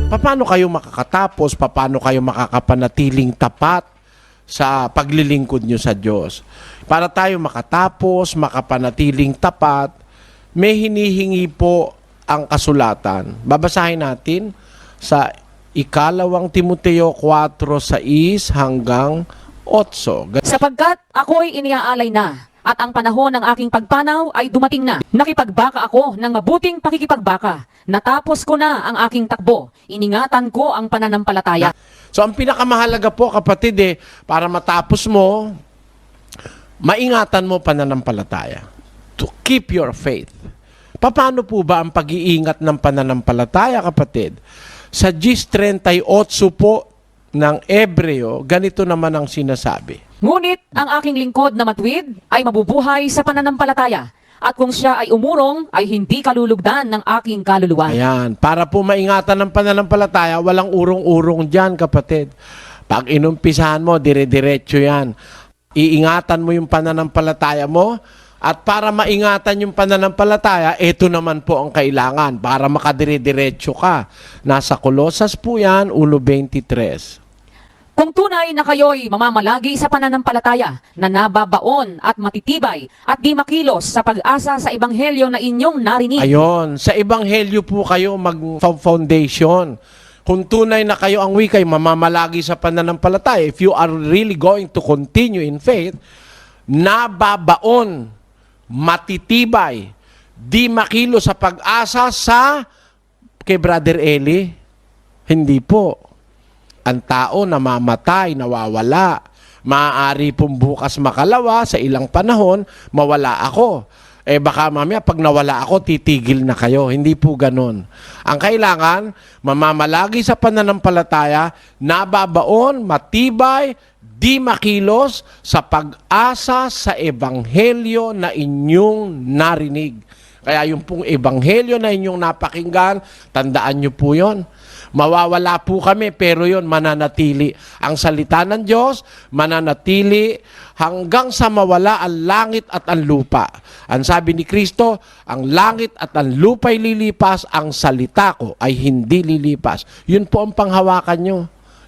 Paano kayo makakatapos? Paano kayo makakapanatiling tapat sa paglilingkod nyo sa Diyos? Para tayo makatapos, makapanatiling tapat, may hinihingi po ang kasulatan. Babasahin natin sa ikalawang Timoteo 4:6 hanggang 8. Sapagkat ako'y iniaalay na, at ang panahon ng aking pagpanaw ay dumating na. Nakipagbaka ako ng mabuting pakikipagbaka. Natapos ko na ang aking takbo. Iningatan ko ang pananampalataya. So ang pinakamahalaga po kapatid para matapos mo, maingatan mo pananampalataya. To keep your faith. Paano po ba ang pag-iingat ng pananampalataya kapatid? Sa 10:38 po ng Ebreo, ganito naman ang sinasabi. Ngunit ang aking lingkod na matuwid ay mabubuhay sa pananampalataya. At kung siya ay umurong, ay hindi kalulugdan ng aking kaluluwa. Ayan, para po maingatan ng pananampalataya, walang urong-urong dyan kapatid. Pag inumpisahan mo, dire-diretso yan. Iingatan mo yung pananampalataya mo, at para maingatan yung pananampalataya, ito naman po ang kailangan para makadire-diretso ka. Nasa Kolosas po yan, 1:23. Kung tunay na kayo'y mamamalagi sa pananampalataya na nababaon at matitibay at di makilos sa pag-asa sa ebanghelyo na inyong narinig. Ayon, sa ebanghelyo po kayo mag-foundation. Kung tunay na kayo ang wikay mamamalagi sa pananampalataya, if you are really going to continue in faith, nababaon, matitibay, di makilo sa pag-asa sa kay Brother Eli. Hindi po. Ang tao namamatay, nawawala. Maaari pong bukas makalawa, sa ilang panahon, mawala ako. Baka mamaya pag nawala ako, titigil na kayo. Hindi po ganun. Ang kailangan, mamamalagi sa pananampalataya, nababaon, matibay, di makilos sa pag-asa sa ebanghelyo na inyong narinig. Kaya yung pong ebanghelyo na inyong napakinggan, tandaan nyo po yon. Mawawala po kami, pero yon mananatili. Ang salita ng Diyos, mananatili hanggang sa mawala ang langit at ang lupa. Ang sabi ni Kristo, ang langit at ang lupa'y lilipas, ang salita ko ay hindi lilipas. Yun po ang panghawakan nyo.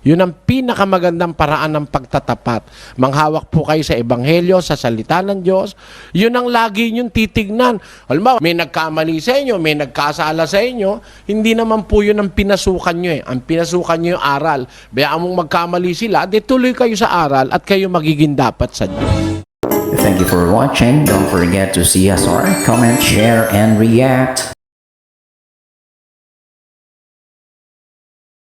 Yun ang pinakamagandang paraan ng pagtatapat. Manghawak po kayo sa ebanghelyo, sa salita ng Diyos. Yun ang lagi nyong titignan. Halimbawa, may nagkamali sa inyo, may nagkasala sa inyo, hindi naman po yun ang pinasukan nyo. Ang pinasukan nyo yung aral. Bayaan mong magkamali sila, di tuloy kayo sa aral at kayo magiging dapat sa Diyos. Thank you for watching. Don't forget to CSR, comment, share, and react.